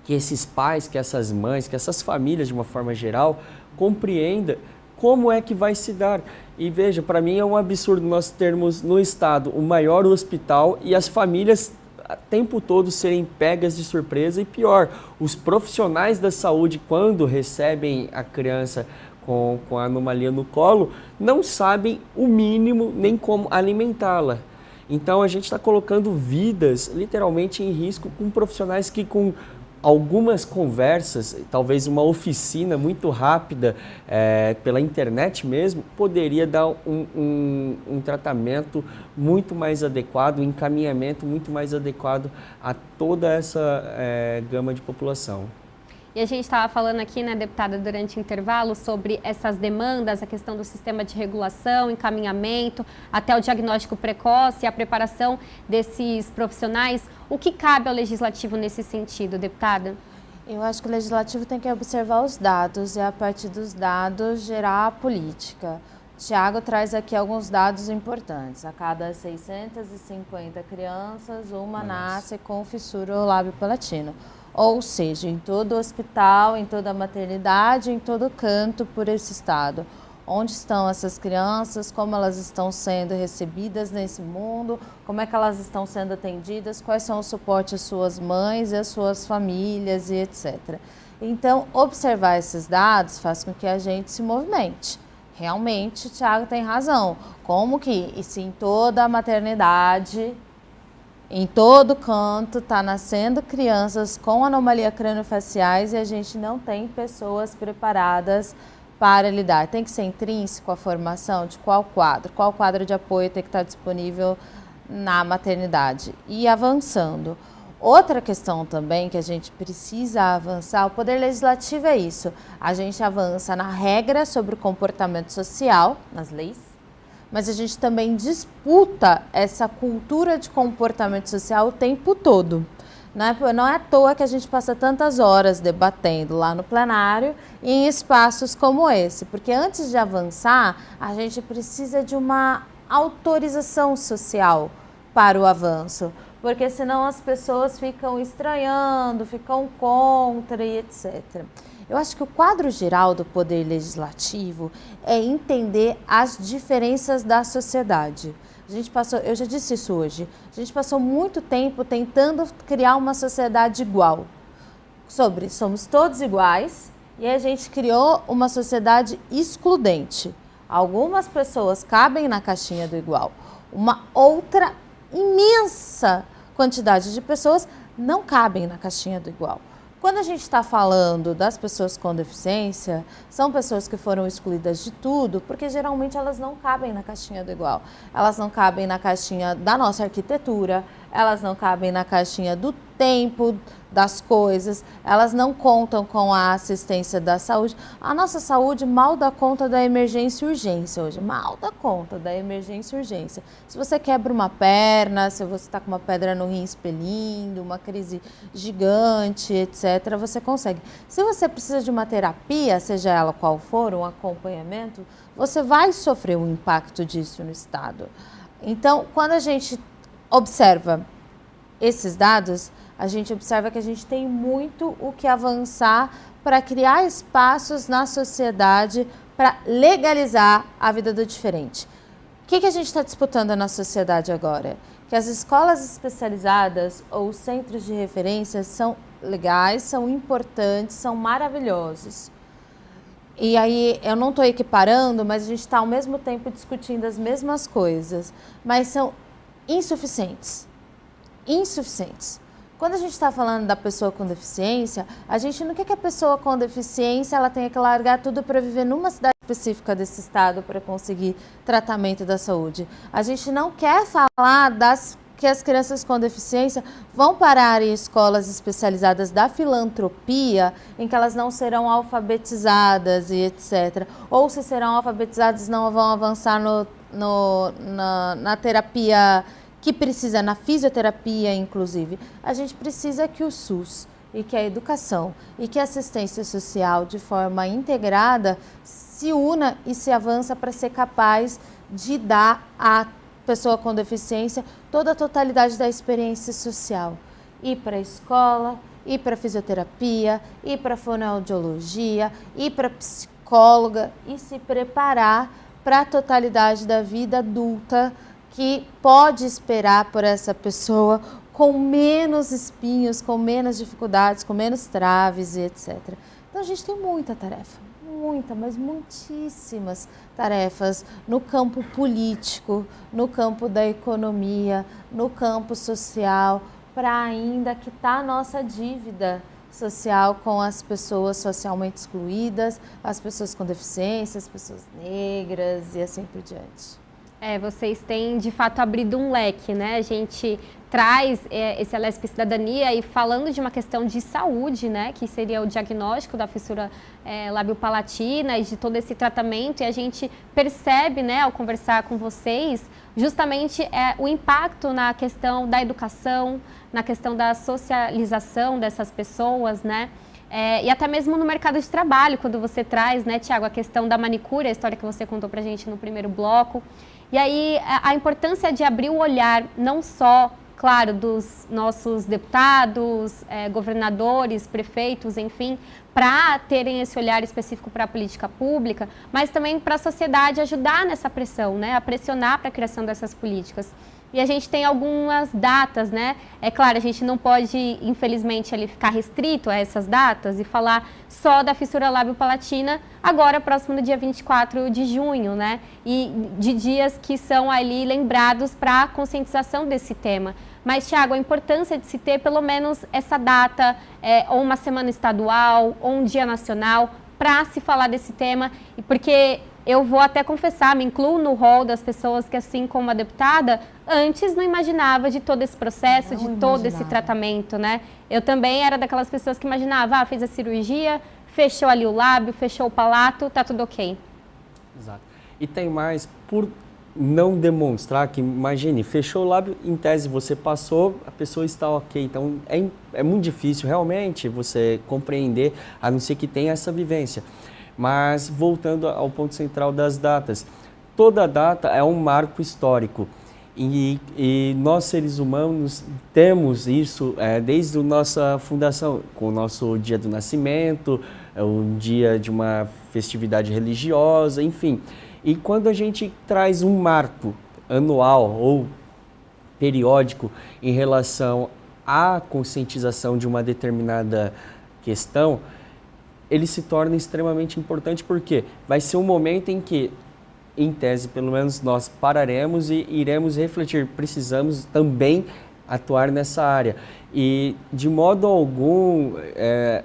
que esses pais, que essas mães, que essas famílias, de uma forma geral, compreendam como é que vai se dar. E veja, para mim é um absurdo nós termos no estado o maior hospital e as famílias o tempo todo serem pegas de surpresa, e pior, os profissionais da saúde, quando recebem a criança com a anomalia no colo, não sabem o mínimo nem como alimentá-la. Então a gente está colocando vidas literalmente em risco com profissionais que, com algumas conversas, talvez uma oficina muito rápida pela internet mesmo, poderia dar um tratamento muito mais adequado, um encaminhamento muito mais adequado a toda essa gama de população. E a gente estava falando aqui, né, deputada, durante o intervalo, sobre essas demandas, a questão do sistema de regulação, encaminhamento, até o diagnóstico precoce, a preparação desses profissionais. O que cabe ao Legislativo nesse sentido, deputada? Eu acho que o legislativo tem que observar os dados e, a partir dos dados, gerar a política. O Tiago traz aqui alguns dados importantes. A cada 650 crianças, uma nasce com fissura ou lábio palatino. Ou seja, em todo hospital, em toda maternidade, em todo canto por esse estado. Onde estão essas crianças, como elas estão sendo recebidas nesse mundo, como é que elas estão sendo atendidas, quais são o suporte às suas mães e às suas famílias e etc. Então, observar esses dados faz com que a gente se movimente. Realmente, o Tiago tem razão. Como que, e se em toda a maternidade, em todo canto, está nascendo crianças com anomalia craniofaciais e a gente não tem pessoas preparadas para lidar. Tem que ser intrínseco a formação de qual quadro de apoio tem que estar disponível na maternidade. E avançando. Outra questão também que a gente precisa avançar, o Poder Legislativo é isso. A gente avança na regra sobre o comportamento social, nas leis, mas a gente também disputa essa cultura de comportamento social o tempo todo. Não é à toa que a gente passa tantas horas debatendo lá no plenário e em espaços como esse, porque antes de avançar, a gente precisa de uma autorização social para o avanço, porque senão as pessoas ficam estranhando, ficam contra e etc. Eu acho que o quadro geral do Poder Legislativo é entender as diferenças da sociedade. A gente passou, eu já disse isso hoje, a gente passou muito tempo tentando criar uma sociedade igual. Somos todos iguais e a gente criou uma sociedade excludente. Algumas pessoas cabem na caixinha do igual, uma outra imensa quantidade de pessoas não cabem na caixinha do igual. Quando a gente está falando das pessoas com deficiência, são pessoas que foram excluídas de tudo, porque geralmente elas não cabem na caixinha do igual. Elas não cabem na caixinha da nossa arquitetura, elas não cabem na caixinha do tempo das coisas, elas não contam com a assistência da saúde. A nossa saúde mal dá conta da emergência e urgência hoje, mal dá conta da emergência e urgência. Se você quebra uma perna, se você está com uma pedra no rim expelindo, uma crise gigante, etc., você consegue. Se você precisa de uma terapia, seja ela qual for, um acompanhamento, você vai sofrer um impacto disso no estado. Então, quando a gente observa esses dados, a gente observa que a gente tem muito o que avançar para criar espaços na sociedade para legalizar a vida do diferente. O que a gente está disputando na sociedade agora? Que as escolas especializadas ou centros de referência são legais, são importantes, são maravilhosos. E aí, eu não estou equiparando, mas a gente está ao mesmo tempo discutindo as mesmas coisas, mas são insuficientes. Insuficientes. Quando a gente está falando da pessoa com deficiência, a gente não quer que a pessoa com deficiência ela tenha que largar tudo para viver numa cidade específica desse estado para conseguir tratamento da saúde. A gente não quer falar que as crianças com deficiência vão parar em escolas especializadas da filantropia, em que elas não serão alfabetizadas e etc. Ou se serão alfabetizadas, não vão avançar na terapia que precisa, na fisioterapia inclusive. A gente precisa que o SUS e que a educação e que a assistência social de forma integrada se una e se avança para ser capaz de dar à pessoa com deficiência toda a totalidade da experiência social. Ir para a escola, ir para a fisioterapia, ir para a fonoaudiologia, ir para a psicóloga e se preparar para a totalidade da vida adulta que pode esperar por essa pessoa com menos espinhos, com menos dificuldades, com menos traves e etc. Então a gente tem muita tarefa, mas muitíssimas tarefas no campo político, no campo da economia, no campo social, para ainda quitar a nossa dívida social com as pessoas socialmente excluídas, as pessoas com deficiência, as pessoas negras e assim por diante. Vocês têm de fato abrido um leque, né? A gente traz esse Alesp Cidadania e falando de uma questão de saúde, né? Que seria o diagnóstico da fissura lábio-palatina e de todo esse tratamento, e a gente percebe, né, ao conversar com vocês, justamente o impacto na questão da educação, na questão da socialização dessas pessoas, né? e até mesmo no mercado de trabalho, quando você traz, né, Tiago, a questão da manicure, a história que você contou pra gente no primeiro bloco. E aí a importância de abrir o olhar não só, claro, dos nossos deputados, governadores, prefeitos, enfim, para terem esse olhar específico para a política pública, mas também para a sociedade ajudar nessa pressão, né, a pressionar para a criação dessas políticas. E a gente tem algumas datas, né? É claro, a gente não pode, infelizmente, ali ficar restrito a essas datas e falar só da fissura lábio-palatina agora, próximo do dia 24 de junho, né? E de dias que são ali lembrados para a conscientização desse tema. Mas, Tiago, a importância de se ter pelo menos essa data, ou uma semana estadual, ou um dia nacional, para se falar desse tema, e porque eu vou até confessar, me incluo no rol das pessoas que, assim como a deputada, antes não imaginava de todo esse processo, de todo esse tratamento, né? Eu também era daquelas pessoas que imaginava, fez a cirurgia, fechou ali o lábio, fechou o palato, tá tudo ok. Exato. E tem mais, por não demonstrar que, imagine, fechou o lábio, em tese você passou, a pessoa está ok. Então é muito difícil realmente você compreender, a não ser que tenha essa vivência. Mas voltando ao ponto central das datas, toda data é um marco histórico e nós seres humanos temos isso desde a nossa fundação, com o nosso dia do nascimento, o dia de uma festividade religiosa, enfim. E quando a gente traz um marco anual ou periódico em relação à conscientização de uma determinada questão, ele se torna extremamente importante porque vai ser um momento em que, em tese, pelo menos nós pararemos e iremos refletir. Precisamos também atuar nessa área. E, de modo algum,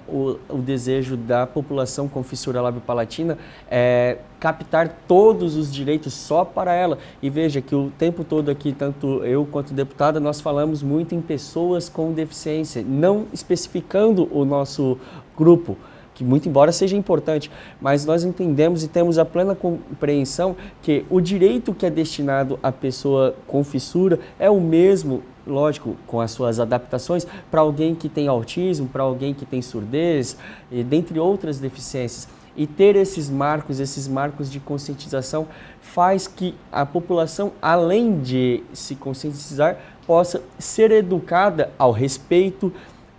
o desejo da população com fissura lábio-palatina é captar todos os direitos só para ela. E veja que o tempo todo aqui, tanto eu quanto deputada, nós falamos muito em pessoas com deficiência, não especificando o nosso grupo, que muito embora seja importante, mas nós entendemos e temos a plena compreensão que o direito que é destinado à pessoa com fissura é o mesmo, lógico, com as suas adaptações, para alguém que tem autismo, para alguém que tem surdez, e dentre outras deficiências. E ter esses marcos de conscientização faz que a população, além de se conscientizar, possa ser educada ao respeito,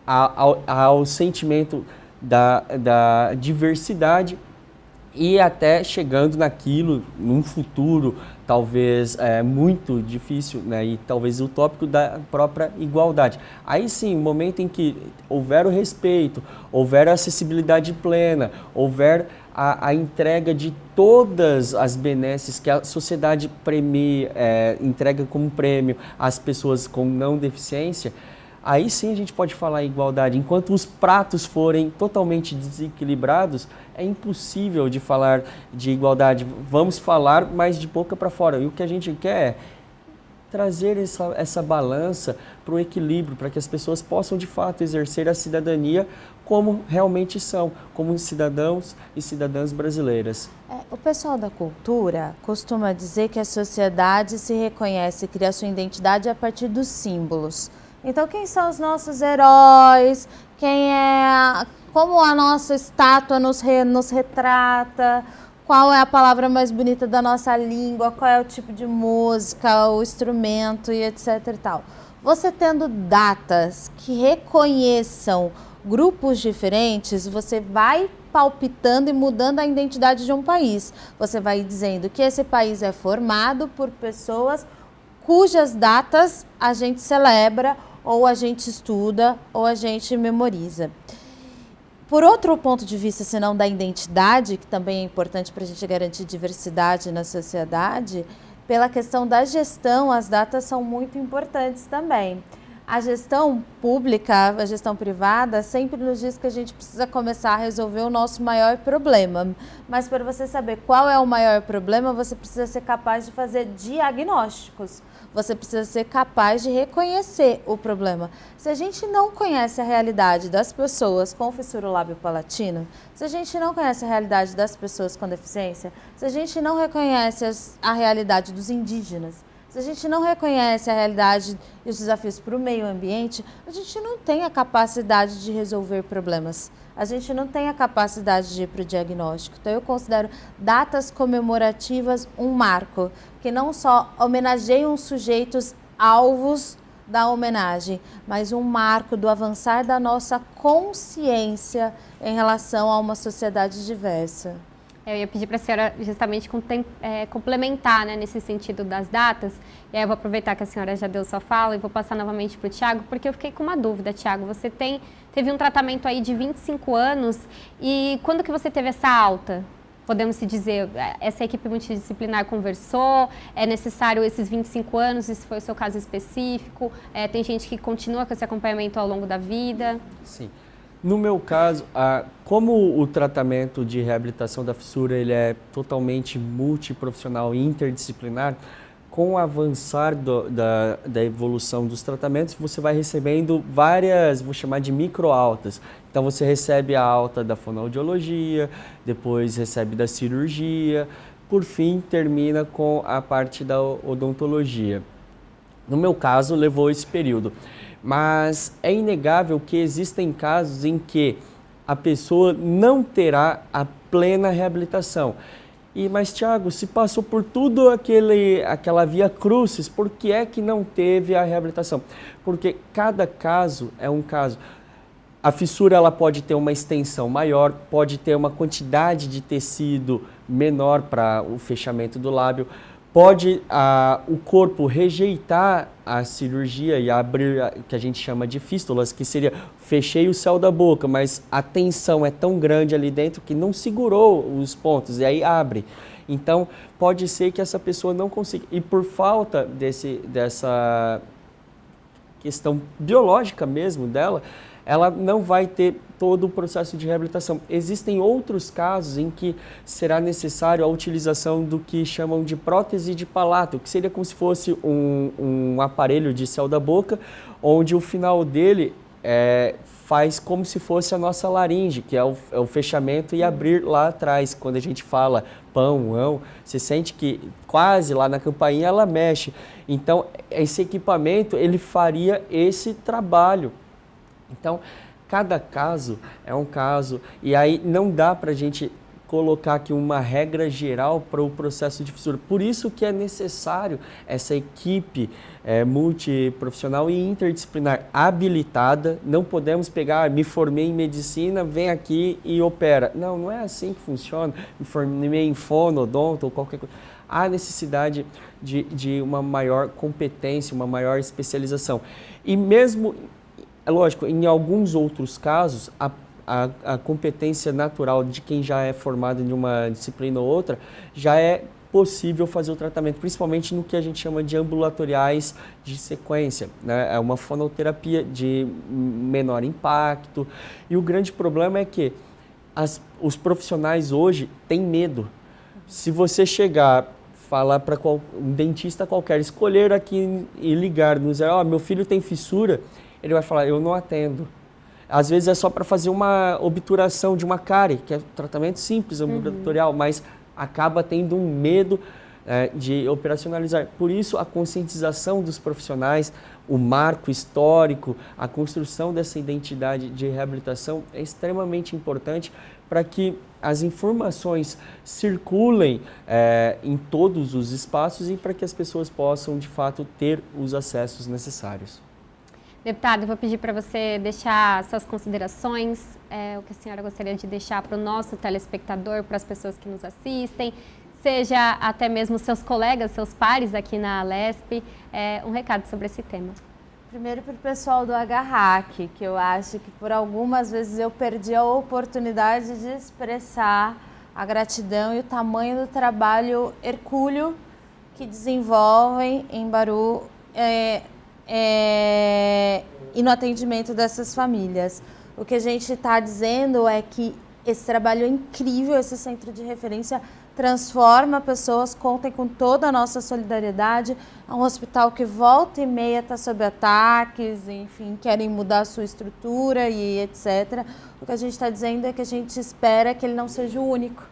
ao sentimento da diversidade e até chegando naquilo, num futuro talvez muito difícil, né, e talvez utópico, da própria igualdade. Aí sim, o momento em que houver o respeito, houver a acessibilidade plena, houver a entrega de todas as benesses que a sociedade premia, entrega como prêmio às pessoas com não deficiência, aí sim a gente pode falar em igualdade. Enquanto os pratos forem totalmente desequilibrados, é impossível de falar de igualdade. Vamos falar, mas de boca para fora. E o que a gente quer é trazer essa balança para o equilíbrio, para que as pessoas possam de fato exercer a cidadania como realmente são, como cidadãos e cidadãs brasileiras. O pessoal da cultura costuma dizer que a sociedade se reconhece e cria sua identidade a partir dos símbolos. Então, quem são os nossos heróis? Como a nossa estátua nos retrata? Qual é a palavra mais bonita da nossa língua? Qual é o tipo de música, o instrumento e etc e tal. Você tendo datas que reconheçam grupos diferentes, você vai palpitando e mudando a identidade de um país. Você vai dizendo que esse país é formado por pessoas cujas datas a gente celebra, ou a gente estuda, ou a gente memoriza. Por outro ponto de vista, senão da identidade, que também é importante para a gente garantir diversidade na sociedade, pela questão da gestão, as datas são muito importantes também. A gestão pública, a gestão privada, sempre nos diz que a gente precisa começar a resolver o nosso maior problema. Mas para você saber qual é o maior problema, você precisa ser capaz de fazer diagnósticos. Você precisa ser capaz de reconhecer o problema. Se a gente não conhece a realidade das pessoas com fissura lábio-palatina, se a gente não conhece a realidade das pessoas com deficiência, se a gente não reconhece a realidade dos indígenas, se a gente não reconhece a realidade e os desafios para o meio ambiente, a gente não tem a capacidade de resolver problemas. a gente não tem a capacidade de ir para o diagnóstico. Então, eu considero datas comemorativas um marco, que não só homenageiam os sujeitos alvos da homenagem, mas um marco do avançar da nossa consciência em relação a uma sociedade diversa. Eu ia pedir para a senhora justamente complementar, né, nesse sentido das datas, e aí eu vou aproveitar que a senhora já deu sua fala e vou passar novamente para o Tiago, porque eu fiquei com uma dúvida, Tiago. Você teve um tratamento aí de 25 anos, e quando que você teve essa alta? Podemos se dizer, essa equipe multidisciplinar conversou, é necessário esses 25 anos, esse foi o seu caso específico, tem gente que continua com esse acompanhamento ao longo da vida? Sim. No meu caso, como o tratamento de reabilitação da fissura ele é totalmente multiprofissional e interdisciplinar, com o avançar da evolução dos tratamentos, você vai recebendo várias, vou chamar de microaltas. Então, você recebe a alta da fonoaudiologia, depois recebe da cirurgia, por fim, termina com a parte da odontologia. No meu caso, levou esse período. Mas é inegável que existem casos em que a pessoa não terá a plena reabilitação. Mas, Tiago, se passou por tudo aquela via crucis, por que é que não teve a reabilitação? Porque cada caso é um caso. A fissura ela pode ter uma extensão maior, pode ter uma quantidade de tecido menor para o fechamento do lábio, pode o corpo rejeitar a cirurgia e abrir, que a gente chama de fístulas, que seria fechei o céu da boca, mas a tensão é tão grande ali dentro que não segurou os pontos e aí abre. Então, pode ser que essa pessoa não consiga. E por falta dessa questão biológica mesmo dela, ela não vai ter todo o processo de reabilitação. Existem outros casos em que será necessário a utilização do que chamam de prótese de palato, que seria como se fosse um aparelho de céu da boca, onde o final dele faz como se fosse a nossa laringe, que é o fechamento e abrir lá atrás. Quando a gente fala pão, ão, você sente que quase lá na campainha ela mexe. Então, esse equipamento, ele faria esse trabalho. Então, cada caso é um caso, e aí não dá para a gente colocar aqui uma regra geral para o processo de fissura. Por isso que é necessário essa equipe multiprofissional e interdisciplinar habilitada. Não podemos pegar, me formei em medicina, vem aqui e opera. Não, não é assim que funciona. Me formei em fono, odonto ou qualquer coisa. Há necessidade de uma maior competência, uma maior especialização. E mesmo... É lógico, em alguns outros casos, a competência natural de quem já é formado em uma disciplina ou outra, já é possível fazer o tratamento, principalmente no que a gente chama de ambulatoriais de sequência, né? É uma fonoterapia de menor impacto. E o grande problema é que os profissionais hoje têm medo. Se você chegar, falar para um dentista qualquer, escolher aqui e ligar no 0, meu filho tem fissura, ele vai falar, eu não atendo. Às vezes é só para fazer uma obturação de uma cárie, que é um tratamento simples, ambulatorial, mas acaba tendo um medo de operacionalizar. Por isso, a conscientização dos profissionais, o marco histórico, a construção dessa identidade de reabilitação é extremamente importante para que as informações circulem em todos os espaços e para que as pessoas possam, de fato, ter os acessos necessários. Deputado, eu vou pedir para você deixar suas considerações, o que a senhora gostaria de deixar para o nosso telespectador, para as pessoas que nos assistem, seja até mesmo seus colegas, seus pares aqui na Alesp, um recado sobre esse tema. Primeiro para o pessoal do HRAC, que eu acho que por algumas vezes eu perdi a oportunidade de expressar a gratidão e o tamanho do trabalho hercúleo que desenvolvem em Baru e no atendimento dessas famílias. O que a gente está dizendo é que esse trabalho é incrível, esse centro de referência transforma pessoas, contem com toda a nossa solidariedade. É um hospital que volta e meia está sob ataques, enfim, querem mudar a sua estrutura e etc. O que a gente está dizendo é que a gente espera que ele não seja o único,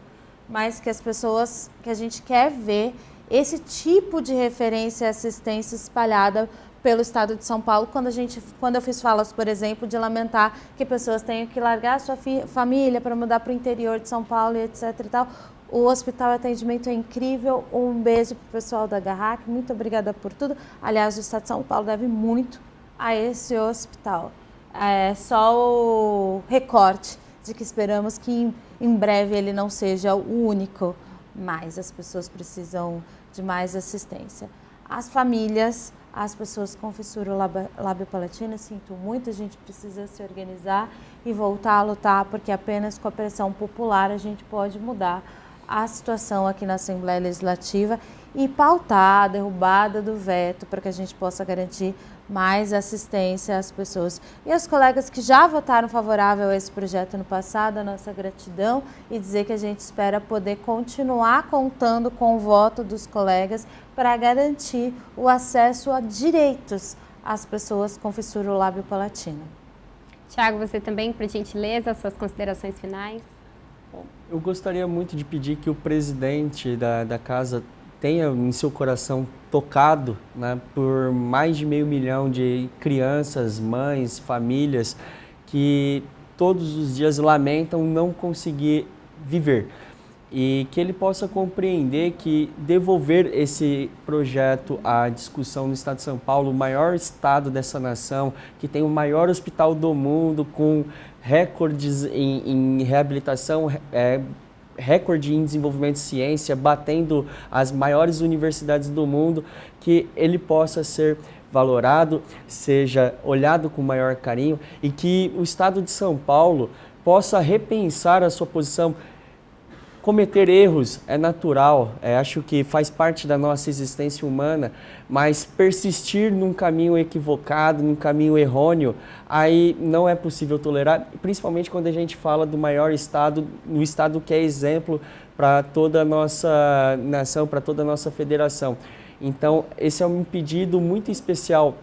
mas que as pessoas, que a gente quer ver esse tipo de referência e assistência espalhada pelo Estado de São Paulo, quando eu fiz falas, por exemplo, de lamentar que pessoas tenham que largar a sua família para mudar para o interior de São Paulo e etc e tal. O hospital de atendimento é incrível. Um beijo para o pessoal da Garrac, muito obrigada por tudo. Aliás, o Estado de São Paulo deve muito a esse hospital. É só o recorte de que esperamos que em breve ele não seja o único, mas as pessoas precisam de mais assistência. As famílias, as pessoas com fissura lábio-palatina, sinto muito, a gente precisa se organizar e voltar a lutar, porque apenas com a pressão popular a gente pode mudar a situação aqui na Assembleia Legislativa e pautar a derrubada do veto para que a gente possa garantir mais assistência às pessoas. E aos colegas que já votaram favorável a esse projeto no passado, a nossa gratidão e dizer que a gente espera poder continuar contando com o voto dos colegas para garantir o acesso a direitos às pessoas com fissura lábio-palatina. Tiago, você também, por gentileza, suas considerações finais? Eu gostaria muito de pedir que o presidente da casa tenha em seu coração tocado, né, por mais de 500 mil de crianças, mães, famílias que todos os dias lamentam não conseguir viver. E que ele possa compreender que devolver esse projeto à discussão no Estado de São Paulo, o maior estado dessa nação, que tem o maior hospital do mundo, com recordes em reabilitação, recorde em desenvolvimento de ciência, batendo as maiores universidades do mundo, que ele possa ser valorado, seja olhado com maior carinho e que o Estado de São Paulo possa repensar a sua posição. Cometer erros é natural, acho que faz parte da nossa existência humana, mas persistir num caminho equivocado, num caminho errôneo, aí não é possível tolerar, principalmente quando a gente fala do maior estado, no estado que é exemplo para toda a nossa nação, para toda a nossa federação. Então, esse é um pedido muito especial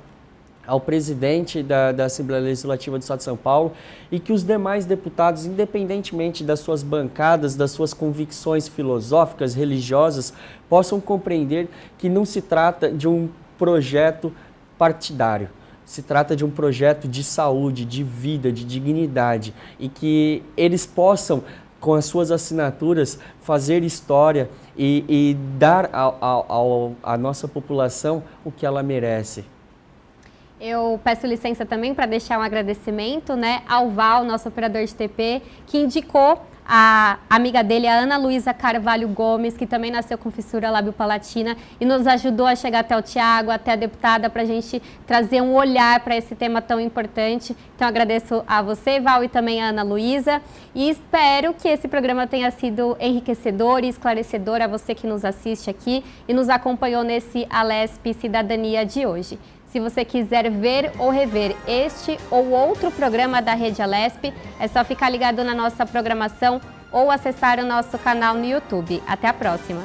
ao presidente da Assembleia Legislativa do Estado de São Paulo e que os demais deputados, independentemente das suas bancadas, das suas convicções filosóficas, religiosas, possam compreender que não se trata de um projeto partidário. Se trata de um projeto de saúde, de vida, de dignidade e que eles possam, com as suas assinaturas, fazer história e dar à nossa população o que ela merece. Eu peço licença também para deixar um agradecimento, né, ao Val, nosso operador de TP, que indicou a amiga dele, a Ana Luísa Carvalho Gomes, que também nasceu com fissura lábio-palatina e nos ajudou a chegar até o Tiago, até a deputada, para a gente trazer um olhar para esse tema tão importante. Então, agradeço a você, Val, e também a Ana Luísa. E espero que esse programa tenha sido enriquecedor e esclarecedor a você que nos assiste aqui e nos acompanhou nesse Alesp Cidadania de hoje. Se você quiser ver ou rever este ou outro programa da Rede Alesp, é só ficar ligado na nossa programação ou acessar o nosso canal no YouTube. Até a próxima!